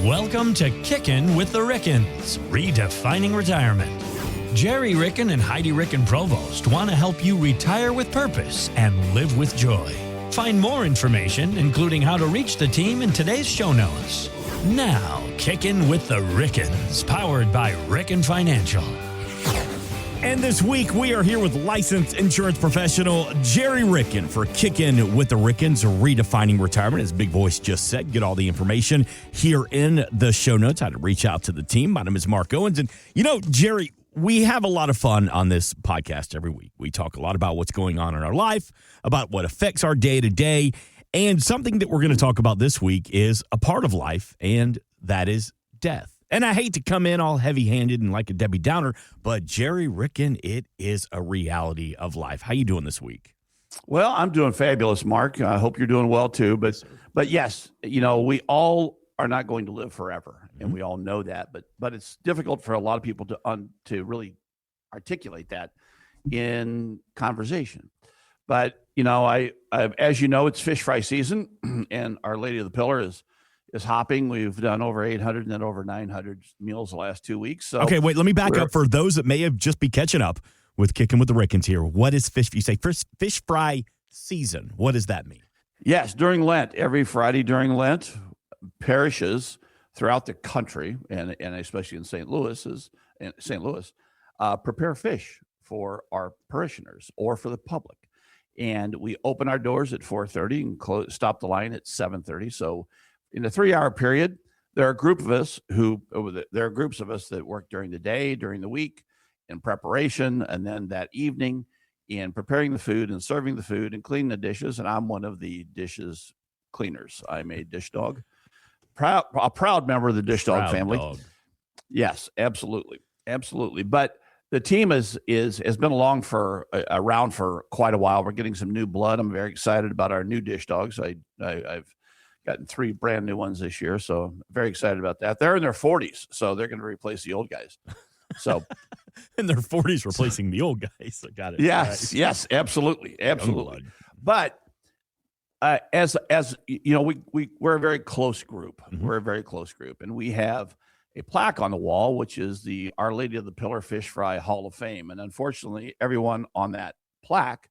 Welcome to Kickin' with the Rickens, redefining retirement. Gerry Ricken and Heidi Ricken Provost want to help you retire with purpose and live with joy. Find more information, including how to reach the team, in today's show notes. Now, Kickin' with the Rickens, powered by Ricken Financial. And this week, we are here with licensed insurance professional Gerry Ricken for Kickin' with the Rickens, redefining retirement. As Big Voice just said, get all the information here in the show notes, how to reach out to the team. My name is Mark Owens. And, Gerry, we have a lot of fun on this podcast every week. We talk a lot about what's going on in our life, about what affects our day-to-day. And something that we're going to talk about this week is a part of life, and that is death. And I hate to come in all heavy-handed and like a Debbie Downer, but Gerry Ricken, it is a reality of life. How you doing this week? Well, I'm doing fabulous, Mark. I hope you're doing well too. But yes, we all are not going to live forever, and we all know that. But it's difficult for a lot of people to really articulate that in conversation. But I as you know, it's fish fry season, and Our Lady of the Pillar is hopping. We've done over 800 and then over 900 meals the last 2 weeks. So okay, wait, let me back up for those that may have just be catching up with Kicking with the Rickens here. What is fish? You say fish fry season. What does that mean? Yes, during Lent, every Friday during Lent, parishes throughout the country, and especially in St. Louis, prepare fish for our parishioners or for the public. And we open our doors at 4:30 and stop the line at 7:30. So in a 3-hour period, there are groups of us that work during the day, during the week, in preparation, and then that evening in preparing the food and serving the food and cleaning the dishes. And I'm one of the dishes cleaners. I'm a dish dog, a proud member of the dish dog family. Dog. Yes, absolutely, absolutely. But the team has been around for quite a while. We're getting some new blood. I'm very excited about our new dish dogs. I've gotten 3 brand new ones this year, so I'm very excited about that. They're in their 40s, so they're going to replace the old guys. So in their 40s, replacing the old guys. I got it. Yes, right. Yes, absolutely. But as we're a very close group. Mm-hmm. We're a very close group, and we have a plaque on the wall, which is the Our Lady of the Pillar Fish Fry Hall of Fame. And unfortunately, everyone on that plaque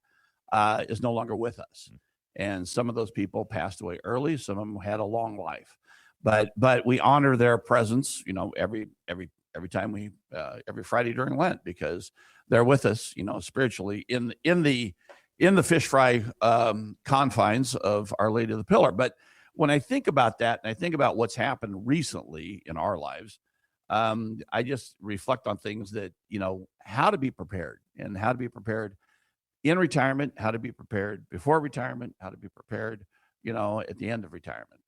is no longer with us. And some of those people passed away early. Some of them had a long life, but we honor their presence, every time every Friday during Lent, because they're with us, spiritually in the fish fry confines of Our Lady of the Pillar. But when I think about that, and I think about what's happened recently in our lives, I just reflect on things that, how to be prepared and how to be prepared in retirement, how to be prepared before retirement, how to be prepared, at the end of retirement.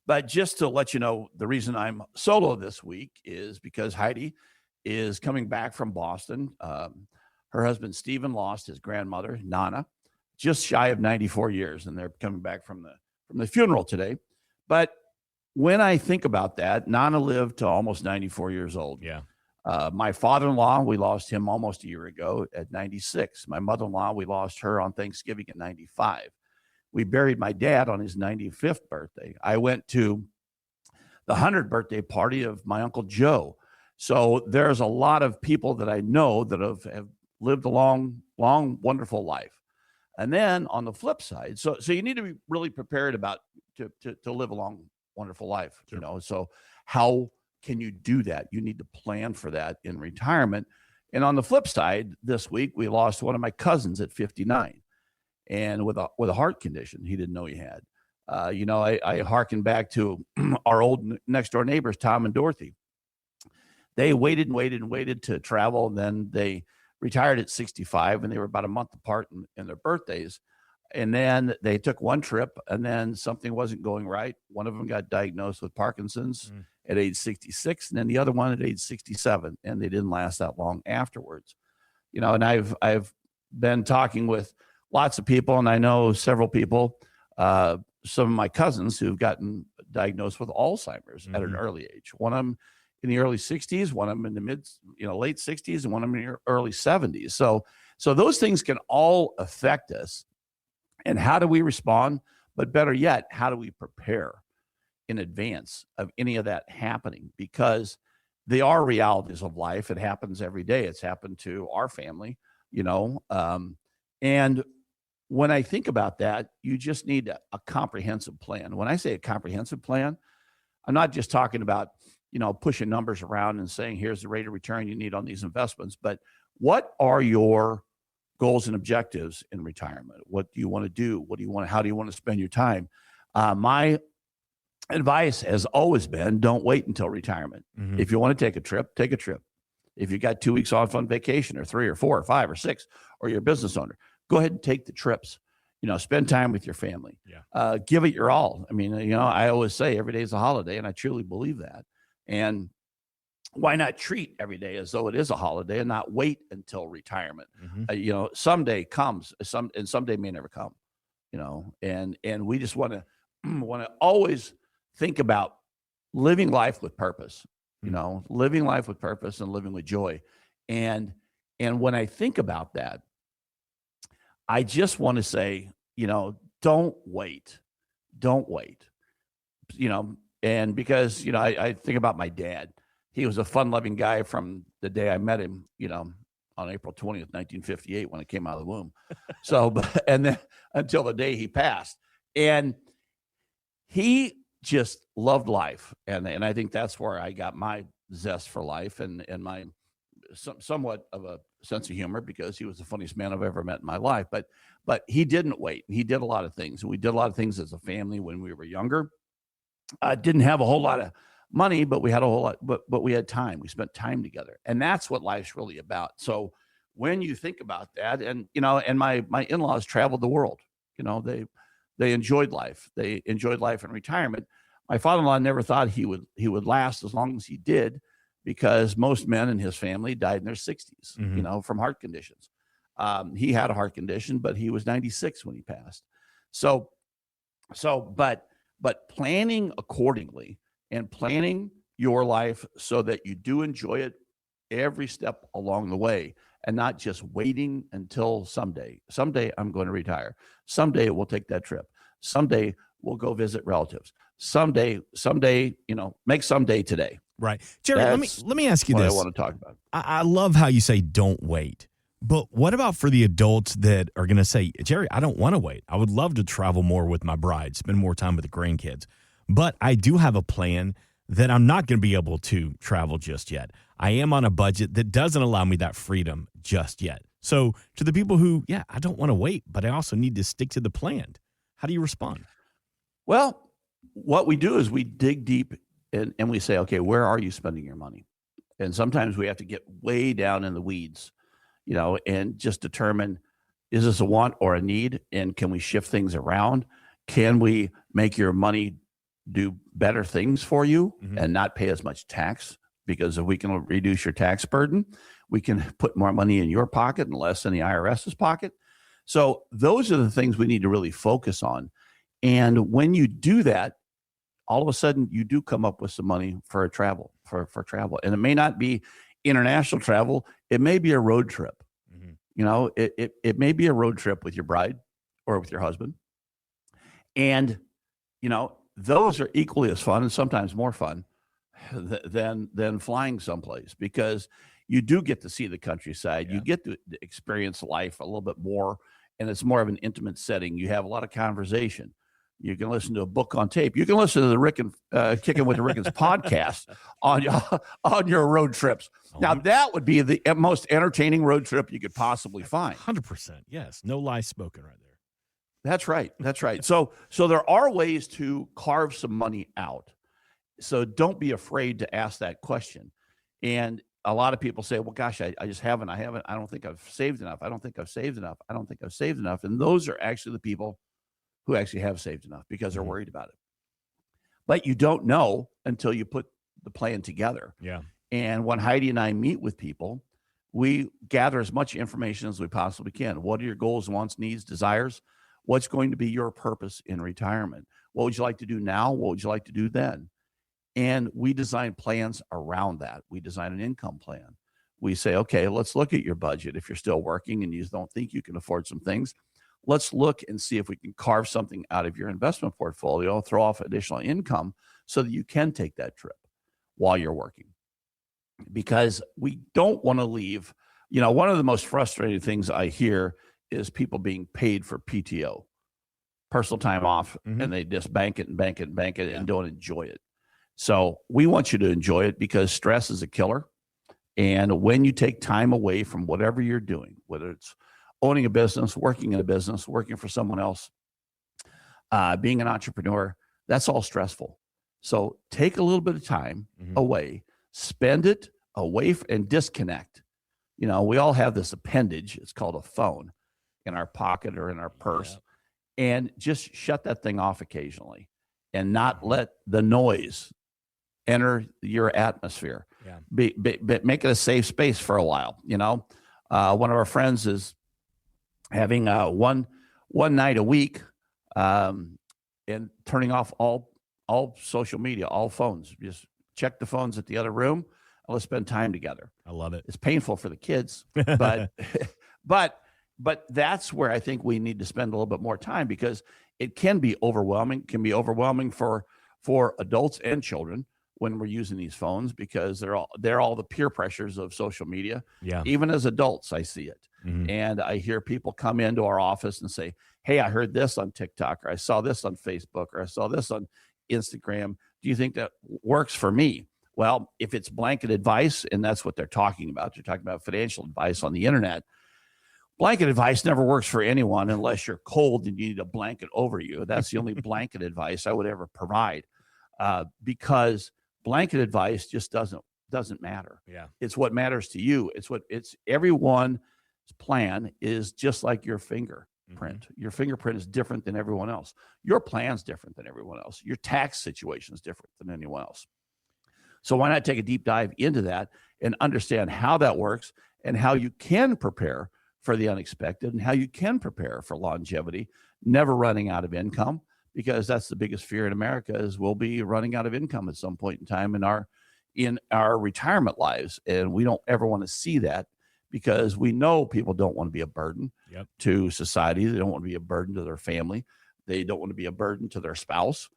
But just to let you know, the reason I'm solo this week is because Heidi is coming back from Boston. Her husband, Stephen, lost his grandmother, Nana, just shy of 94 years, and they're coming back from the funeral today. But when I think about that, Nana lived to almost 94 years old. Yeah. My father-in-law, we lost him almost a year ago at 96. My mother-in-law, we lost her on Thanksgiving at 95. We buried my dad on his 95th birthday. I went to the 100th birthday party of my Uncle Joe. So there's a lot of people that I know that have lived a long, long, wonderful life. And then on the flip side, so you need to be really prepared about to live a long, wonderful life. Sure. So how can you do that? You need to plan for that in retirement. And on the flip side, this week we lost one of my cousins at 59, and with a heart condition he didn't know he had. I hearken back to our old next door neighbors, Tom and Dorothy. They waited and waited and waited to travel. And then they retired at 65, and they were about a month apart in their birthdays. And then they took one trip, and then something wasn't going right. One of them got diagnosed with Parkinson's at age 66, and then the other one at age 67, and they didn't last that long afterwards. And I've been talking with lots of people, and I know several people, some of my cousins who've gotten diagnosed with Alzheimer's at an early age. One of them in the early 60s, one of them in the late 60s, and one of them in the early 70s. So those things can all affect us. And how do we respond? But better yet, how do we prepare? in advance of any of that happening because they are realities of life. It happens every day. It's happened to our family, and when I think about that, you just need a comprehensive plan. When I say a comprehensive plan, I'm not just talking about, pushing numbers around and saying, here's the rate of return you need on these investments, but what are your goals and objectives in retirement? What do you want to do? How do you want to spend your time? My advice has always been, don't wait until retirement. Mm-hmm. If you want to take a trip, take a trip. If you got 2 weeks off on vacation or 3 or 4 or 5 or 6, or you're a business owner, go ahead and take the trips. Spend time with your family. Yeah. Give it your all. I mean, I always say every day is a holiday, and I truly believe that. And why not treat every day as though it is a holiday and not wait until retirement? Mm-hmm. Someday comes, and someday may never come. And we just want to always think about living life with purpose. Living life with purpose and living with joy. And when I think about that, I just want to say, don't wait. And because, I think about my dad. He was a fun-loving guy from the day I met him, on April 20th, 1958, when I came out of the womb. And then until the day he passed. And he just loved life. And I think that's where I got my zest for life and my somewhat of a sense of humor, because he was the funniest man I've ever met in my life. But he didn't wait. He did a lot of things. And we did a lot of things as a family when we were younger. Didn't have a whole lot of money, but we had a whole lot, but we had time. We spent time together. And that's what life's really about. So when you think about that, and my in-laws traveled the world, they enjoyed life. They enjoyed life in retirement. My father-in-law never thought he would last as long as he did, because most men in his family died in their 60s, Mm-hmm. From heart conditions. He had a heart condition, but he was 96 when he passed. But planning accordingly and planning your life so that you do enjoy it every step along the way, and not just waiting until someday. Someday I'm going to retire. Someday we'll take that trip. Someday we'll go visit relatives. Someday, make someday today. Right. Gerry, let me ask you what this. I want to talk about. I love how you say don't wait. But what about for the adults that are going to say, Gerry, I don't want to wait. I would love to travel more with my bride, spend more time with the grandkids. But I do have a plan that I'm not going to be able to travel just yet. I am on a budget that doesn't allow me that freedom just yet. So to the people who, I don't want to wait, but I also need to stick to the plan. How do you respond? Well, what we do is we dig deep and we say, okay, where are you spending your money? And sometimes we have to get way down in the weeds, and just determine, is this a want or a need? And can we shift things around? Can we make your money do better things for you and not pay as much tax? Because if we can reduce your tax burden, we can put more money in your pocket and less in the IRS's pocket. So those are the things we need to really focus on. And when you do that, all of a sudden you do come up with some money for travel. And it may not be international travel. It may be a road trip. It may be a road trip with your bride or with your husband. And, those are equally as fun and sometimes more fun than flying someplace, because you do get to see the countryside. Yeah. You get to experience life a little bit more, and it's more of an intimate setting. You have a lot of conversation. You can listen to a book on tape. You can listen to the Ricken Kicking with the Rickens podcast on your road trips. Now, that would be the most entertaining road trip you could possibly find. 100%. Yes. No lie spoken right there. That's right. So there are ways to carve some money out. So don't be afraid to ask that question. And a lot of people say, well, gosh, I just haven't. I don't think I've saved enough. I don't think I've saved enough. And those are actually the people who actually have saved enough, because they're worried about it. But you don't know until you put the plan together. Yeah. And when Heidi and I meet with people, we gather as much information as we possibly can. What are your goals, wants, needs, desires? What's going to be your purpose in retirement? What would you like to do now? What would you like to do then? And we design plans around that. We design an income plan. We say, okay, let's look at your budget. If you're still working and you don't think you can afford some things, let's look and see if we can carve something out of your investment portfolio, throw off additional income so that you can take that trip while you're working. Because we don't want to leave. One of the most frustrating things I hear is people being paid for PTO, personal time off, and they just bank it and bank it and bank it and don't enjoy it. So we want you to enjoy it because stress is a killer. And when you take time away from whatever you're doing, whether it's owning a business, working in a business, working for someone else, being an entrepreneur, that's all stressful. So take a little bit of time away, spend it away and disconnect. We all have this appendage. It's called a phone in our pocket or in our purse, and just shut that thing off occasionally and not let the noise enter your atmosphere. Make it a safe space for a while. One of our friends is having one night a week and turning off all social media, all phones. Just check the phones at the other room. Let's spend time together. I love it. It's painful for the kids, but but that's where I think we need to spend a little bit more time, because it can be overwhelming. It can be overwhelming for adults and children when we're using these phones, because they're all the peer pressures of social media. Yeah. Even as adults, I see it. And I hear people come into our office and say, hey, I heard this on TikTok, or I saw this on Facebook, or I saw this on Instagram. Do you think that works for me? Well, if it's blanket advice, and that's what they're talking about, they're talking about financial advice on the internet. Blanket advice never works for anyone unless you're cold and you need a blanket over you. That's the only blanket advice I would ever provide, because blanket advice just doesn't matter. Yeah. It's what matters to you. It's everyone's plan is just like your fingerprint. Your fingerprint is different than everyone else. Your plan's different than everyone else. Your tax situation is different than anyone else. So why not take a deep dive into that and understand how that works and how you can prepare for the unexpected and how you can prepare for longevity, never running out of income, because that's the biggest fear in America is we'll be running out of income at some point in time in our retirement lives. And we don't ever want to see that, because we know people don't want to be a burden to society. They don't want to be a burden to their family. They don't want to be a burden to their spouse.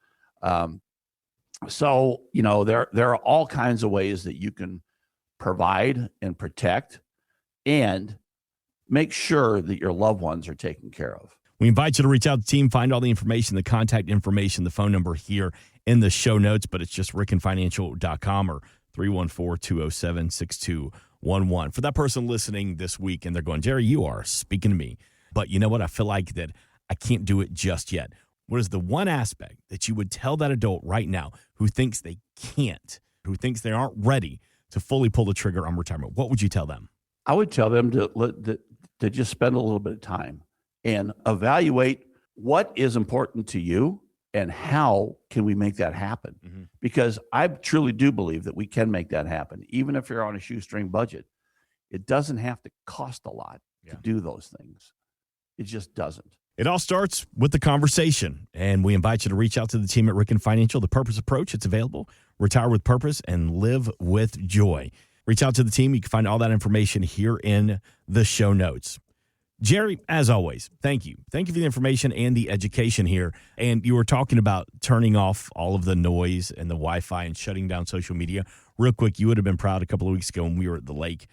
So, there are all kinds of ways that you can provide and protect and make sure that your loved ones are taken care of. We invite you to reach out to the team, find all the information, the contact information, the phone number here in the show notes, but it's just rickenfinancial.com or 314-207-6211. For that person listening this week and they're going, Gerry, you are speaking to me, but you know what? I feel like that I can't do it just yet. What is the one aspect that you would tell that adult right now who thinks they can't, who thinks they aren't ready to fully pull the trigger on retirement? What would you tell them? I would tell them to just spend a little bit of time and evaluate what is important to you and how can we make that happen? Because I truly do believe that we can make that happen. Even if you're on a shoestring budget, it doesn't have to cost a lot to do those things. It just doesn't. It all starts with the conversation, and we invite you to reach out to the team at Ricken Financial. The Purpose Approach, it's available. Retire with purpose and live with joy. Reach out to the team. You can find all that information here in the show notes. Gerry, as always, thank you. Thank you for the information and the education here. And you were talking about turning off all of the noise and the Wi-Fi and shutting down social media. Real quick, you would have been proud a couple of weeks ago when we were at the lake.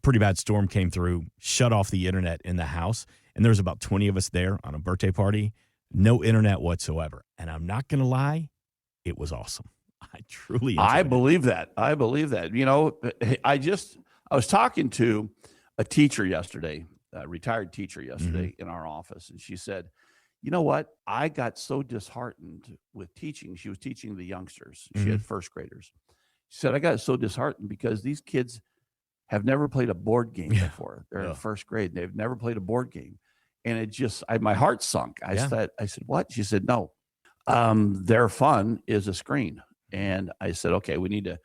Pretty bad storm came through, shut off the internet in the house. And there was about 20 of us there on a birthday party, no internet whatsoever. And I'm not going to lie, it was awesome. I truly enjoyed it. I believe that. I was talking to a teacher yesterday, a retired teacher yesterday in our office. And she said, you know what? I got so disheartened with teaching. She was teaching the youngsters. She had first graders. She said, I got so disheartened because these kids have never played a board game before. They're in first grade. They've never played a board game. And it just, my heart sunk. I said, what? She said, no, their fun is a screen. And I said, okay, we need to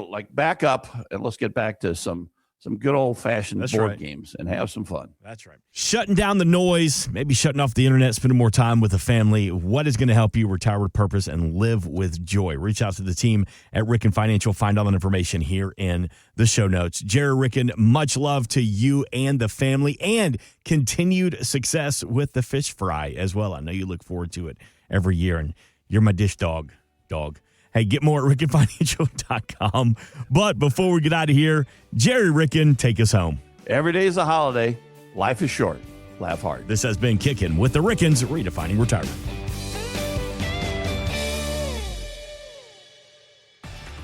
like back up and let's get back to some some good old-fashioned That's board right. games and have some fun. That's right. Shutting down the noise, maybe shutting off the internet, spending more time with the family. What is going to help you retire with purpose and live with joy? Reach out to the team at Ricken Financial. Find all that information here in the show notes. Gerry Ricken, much love to you and the family, and continued success with the fish fry as well. I know you look forward to it every year, and you're my dish dog. Hey, get more at rickenfinancial.com. But before we get out of here, Gerry Ricken, take us home. Every day is a holiday. Life is short. Laugh hard. This has been Kickin' with the Rickens, redefining retirement.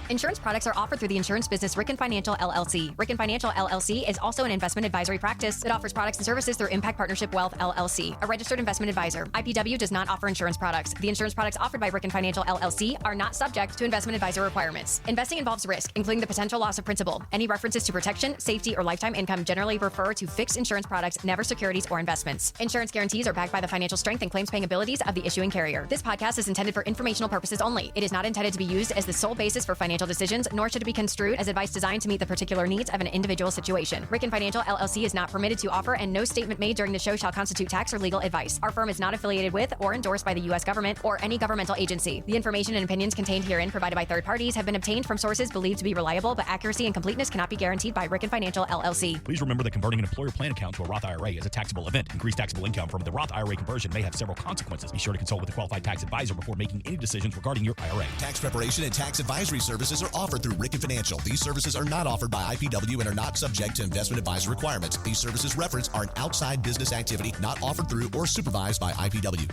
Insurance products are offered through the insurance business Ricken Financial LLC. Ricken Financial LLC is also an investment advisory practice that offers products and services through Impact Partnership Wealth LLC, a registered investment advisor. IPW does not offer insurance products. The insurance products offered by Ricken Financial LLC are not subject to investment advisor requirements. Investing involves risk, including the potential loss of principal. Any references to protection, safety, or lifetime income generally refer to fixed insurance products, never securities or investments. Insurance guarantees are backed by the financial strength and claims paying abilities of the issuing carrier. This podcast is intended for informational purposes only. It is not intended to be used as the sole basis for financial decisions, nor should it be construed as advice designed to meet the particular needs of an individual situation. Ricken Financial LLC is not permitted to offer, and no statement made during the show shall constitute tax or legal advice. Our firm is not affiliated with or endorsed by the U.S. government or any governmental agency. The information and opinions contained herein provided by third parties have been obtained from sources believed to be reliable, but accuracy and completeness cannot be guaranteed by Ricken Financial LLC. Please remember that converting an employer plan account to a Roth IRA is a taxable event. Increased taxable income from the Roth IRA conversion may have several consequences. Be sure to consult with a qualified tax advisor before making any decisions regarding your IRA. Tax preparation and tax advisory services are offered through Ricken Financial. These services are not offered by IPW and are not subject to investment advisor requirements. These services referenced are an outside business activity not offered through or supervised by IPW.